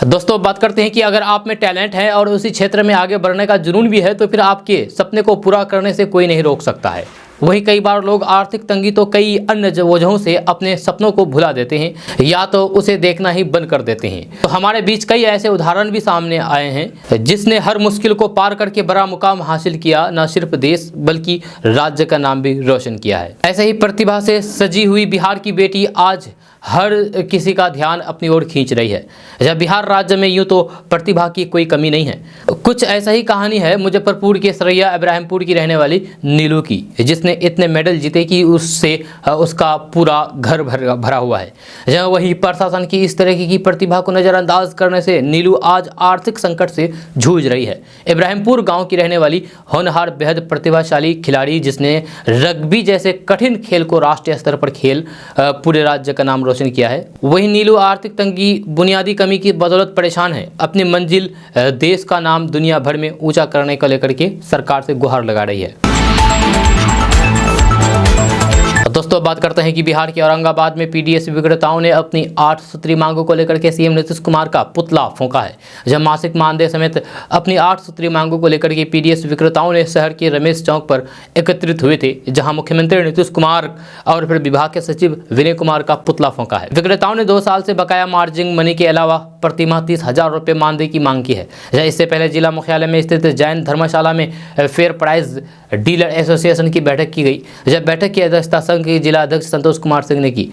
दोस्तों बात करते हैं कि अगर आप में टैलेंट है और उसी क्षेत्र में आगे बढ़ने का जुनून भी है तो फिर आपके सपने को पूरा करने से कोई नहीं रोक सकता है। वहीं कई बार लोग आर्थिक तंगी तो कई अन्य वजहों से अपने सपनों को भुला देते हैं या तो उसे देखना ही बंद कर देते हैं। तो हमारे बीच कई ऐसे उदाहरण भी सामने आए हैं जिसने हर मुश्किल को पार करके बड़ा मुकाम हासिल किया, न सिर्फ देश बल्कि राज्य का नाम भी रोशन किया है। ऐसे ही प्रतिभा से सजी हुई बिहार की बेटी आज हर किसी का ध्यान अपनी ओर खींच रही है। जब बिहार राज्य में यूँ तो प्रतिभा की कोई कमी नहीं है। कुछ ऐसा ही कहानी है मुजफ्फरपुर के सरैया इब्राहिमपुर की रहने वाली नीलू की, जिसने इतने मेडल जीते कि उससे उसका पूरा घर भरा हुआ है। जहाँ वही प्रशासन की इस तरह की प्रतिभा को नज़रअंदाज करने से नीलू आज आर्थिक संकट से जूझ रही है। इब्राहिमपुर गाँव की रहने वाली होनहार बेहद प्रतिभाशाली खिलाड़ी, जिसने रग्बी जैसे कठिन खेल को राष्ट्रीय स्तर पर खेल पूरे राज्य का नाम रोशन किया है। वही नीलू आर्थिक तंगी, बुनियादी कमी की बदौलत परेशान है। अपनी मंजिल देश का नाम दुनिया भर में ऊंचा करने को लेकर के सरकार से गुहार लगा रही है। दोस्तों बात करते हैं कि बिहार के औरंगाबाद में पीडीएस विक्रेताओं ने अपनी 8 सूत्री मांगों को लेकर के सीएम नीतीश कुमार का पुतला फूंका है। जब मासिक मानदेय समेत अपनी 8 सूत्री मांगों को लेकर के पीडीएस विक्रेताओं ने शहर के रमेश चौक पर एकत्रित हुए थे, जहां मुख्यमंत्री नीतीश कुमार और फिर विभाग के सचिव विनय कुमार का पुतला फूंका है। विक्रेताओं ने 2 साल से बकाया मार्जिन मनी के अलावा प्रतिमाह 30,000 रुपये मानदेय की मांग की है। इससे पहले जिला मुख्यालय में स्थित जैन धर्मशाला में फेयर प्राइस डीलर एसोसिएशन की बैठक की गई। जब बैठक की अध्यक्षता संघ के जिला अध्यक्ष संतोष कुमार सिंह ने की।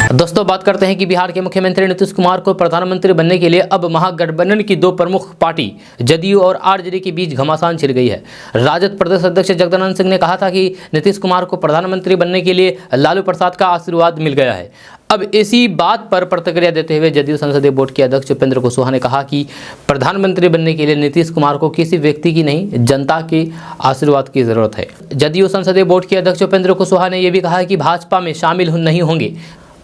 दोस्तों बात करते हैं कि बिहार के मुख्यमंत्री नीतीश कुमार को प्रधानमंत्री बनने के लिए अब महागठबंधन की 2 प्रमुख पार्टी जदयू और आरजेडी के बीच घमासान छिड़ गई है। राजद प्रदेश अध्यक्ष जगदानंद सिंह ने कहा था कि नीतीश कुमार को प्रधानमंत्री बनने के लिए लालू प्रसाद का आशीर्वाद मिल गया है। अब इसी बात पर प्रतिक्रिया देते हुए जदयू संसदीय बोर्ड के अध्यक्ष उपेंद्र कुशवाहा ने कहा कि प्रधानमंत्री बनने के लिए नीतीश कुमार को किसी व्यक्ति की नहीं, जनता के आशीर्वाद की जरूरत है। जदयू संसदीय बोर्ड के अध्यक्ष उपेंद्र कुशवाहा ने यह भी कहा कि भाजपा में शामिल नहीं होंगे,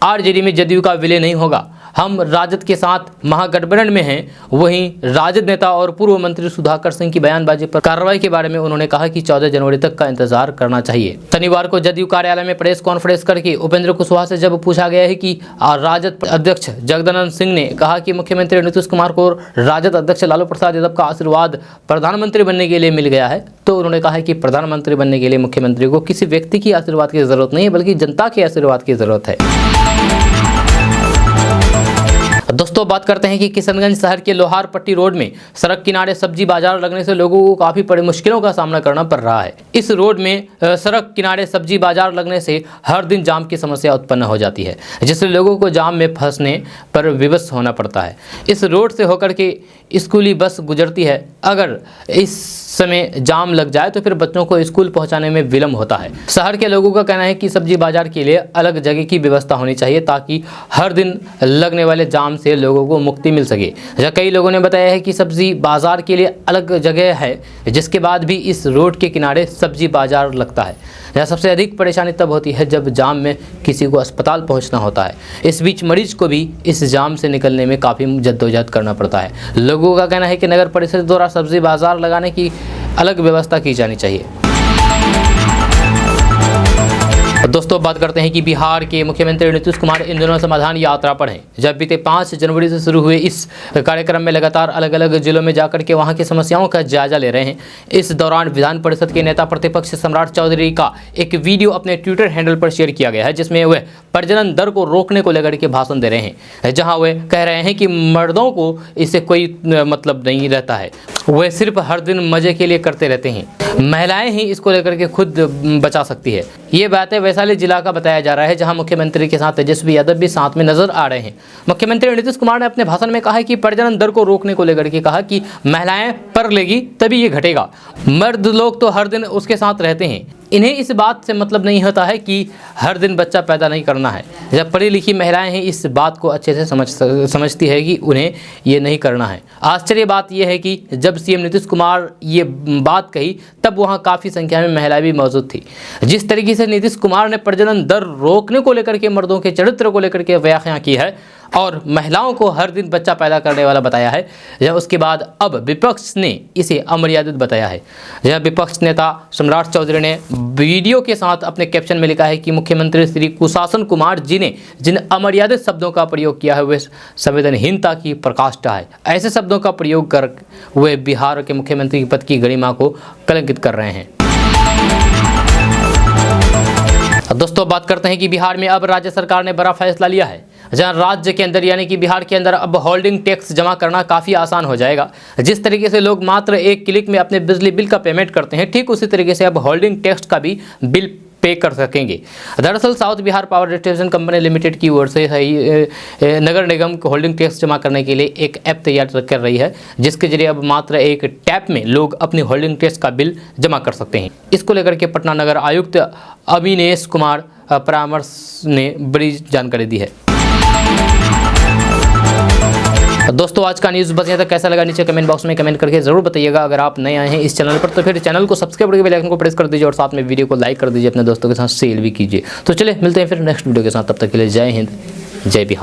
आरजेडी में जदयू का विलय नहीं होगा। हम राजद के साथ महागठबंधन में हैं। वहीं राजद नेता और पूर्व मंत्री सुधाकर सिंह की बयानबाजी पर कार्रवाई के बारे में उन्होंने कहा कि 14 जनवरी तक का इंतजार करना चाहिए। शनिवार को जदयू कार्यालय में प्रेस कॉन्फ्रेंस करके उपेंद्र कुशवाहा से जब पूछा गया है कि राजद अध्यक्ष जगदानंद सिंह ने कहा कि मुख्यमंत्री नीतीश कुमार को राजद अध्यक्ष लालू प्रसाद यादव का आशीर्वाद प्रधानमंत्री बनने के लिए मिल गया है, तो उन्होंने कहा कि प्रधानमंत्री बनने के लिए मुख्यमंत्री को किसी व्यक्ति की आशीर्वाद की जरूरत नहीं है, बल्कि जनता के आशीर्वाद की जरूरत है। दोस्तों बात करते हैं कि किशनगंज शहर के लोहार पट्टी रोड में सड़क किनारे सब्जी बाजार लगने से लोगों को काफ़ी बड़ी मुश्किलों का सामना करना पड़ रहा है। इस रोड में सड़क किनारे सब्जी बाजार लगने से हर दिन जाम की समस्या उत्पन्न हो जाती है, जिससे लोगों को जाम में फंसने पर विवश होना पड़ता है। इस रोड से होकर के स्कूली बस गुजरती है। अगर इस समय जाम लग जाए तो फिर बच्चों को स्कूल पहुंचाने में विलम्ब होता है। शहर के लोगों का कहना है कि सब्जी बाजार के लिए अलग जगह की व्यवस्था होनी चाहिए ताकि हर दिन लगने वाले जाम से लोगों को मुक्ति मिल सके। कई लोगों ने बताया है कि सब्जी बाजार के लिए अलग जगह है, जिसके बाद भी इस रोड के किनारे सब्जी बाजार लगता है। यहाँ सबसे अधिक परेशानी तब होती है जब जाम में किसी को अस्पताल पहुँचना होता है। इस बीच मरीज को भी इस जाम से निकलने में काफ़ी जद्दोजहद करना पड़ता है। लोगों का कहना है कि नगर परिषद द्वारा सब्जी बाजार लगाने की अलग व्यवस्था की जानी चाहिए। दोस्तों बात करते हैं कि बिहार के मुख्यमंत्री नीतीश कुमार इन दिनों समाधान यात्रा पर हैं। जब बीते 5 जनवरी से शुरू हुए इस कार्यक्रम में लगातार अलग अलग जिलों में जाकर के वहां की समस्याओं का जायजा ले रहे हैं। इस दौरान विधान परिषद के नेता प्रतिपक्ष सम्राट चौधरी का एक वीडियो अपने ट्विटर हैंडल पर शेयर किया गया है, जिसमें वह प्रजनन दर को रोकने को लेकर के भाषण दे रहे हैं, जहाँ वे कह रहे हैं कि मर्दों को इससे कोई मतलब नहीं रहता है, वे सिर्फ हर दिन मजे के लिए करते रहते हैं, महिलाएं ही इसको लेकर के खुद बचा सकती है। ये बातें वैशाली जिला का बताया जा रहा है, जहां मुख्यमंत्री के साथ तेजस्वी यादव भी साथ में नजर आ रहे हैं। मुख्यमंत्री नीतीश कुमार ने अपने भाषण में कहा कि प्रजनन दर को रोकने को लेकर के कहा कि महिलाएं पर लेगी तभी ये घटेगा, मर्द लोग तो हर दिन उसके साथ रहते हैं, इन्हें इस बात से मतलब नहीं होता है कि हर दिन बच्चा पैदा नहीं करना है। जब पढ़ी लिखी महिलाएं हैं इस बात को अच्छे से समझती है कि उन्हें ये नहीं करना है। आश्चर्य बात यह है कि जब सीएम नीतीश कुमार ये बात कही तब वहाँ काफ़ी संख्या में महिलाएं भी मौजूद थी। जिस तरीके से नीतीश कुमार ने प्रजनन दर रोकने को लेकर के मर्दों के चरित्र को लेकर के व्याख्या की है और महिलाओं को हर दिन बच्चा पैदा करने वाला बताया है, या उसके बाद अब विपक्ष ने इसे अमर्यादित बताया है। यह विपक्ष नेता सम्राट चौधरी ने वीडियो के साथ अपने कैप्शन में लिखा है कि मुख्यमंत्री श्री कुशासन कुमार जी ने जिन अमर्यादित शब्दों का प्रयोग किया है वे संवेदनहीनता की पराकाष्ठा है। ऐसे शब्दों का प्रयोग कर वे बिहार के मुख्यमंत्री पद की गरिमा को कलंकित कर रहे हैं। दोस्तों बात करते हैं कि बिहार में अब राज्य सरकार ने बड़ा फैसला लिया है, जहां राज्य के अंदर यानी कि बिहार के अंदर अब होल्डिंग टैक्स जमा करना काफ़ी आसान हो जाएगा। जिस तरीके से लोग मात्र एक क्लिक में अपने बिजली बिल का पेमेंट करते हैं, ठीक उसी तरीके से अब होल्डिंग टैक्स का भी बिल पे कर सकेंगे। दरअसल south Bihar power distribution company limited की ओर से नगर निगम को होल्डिंग टैक्स जमा करने के लिए एक ऐप तैयार कर रही है, जिसके जरिए अब मात्र एक टैप में लोग अपनी होल्डिंग टैक्स का बिल जमा कर सकते हैं। इसको लेकर के पटना नगर आयुक्त अविनेश कुमार परामर्श ने बड़ी जानकारी दी है। दोस्तों आज का न्यूज़ बस यहाँ तक। कैसा लगा नीचे कमेंट बॉक्स में कमेंट करके जरूर बताइएगा। अगर आप नए आए हैं इस चैनल पर तो फिर चैनल को सब्सक्राइब करके बेल आइकन को प्रेस कर दीजिए और साथ में वीडियो को लाइक कर दीजिए, अपने दोस्तों के साथ शेयर भी कीजिए। तो चलिए मिलते हैं फिर नेक्स्ट वीडियो के साथ, तब तक के लिए जय हिंद जय बिहार।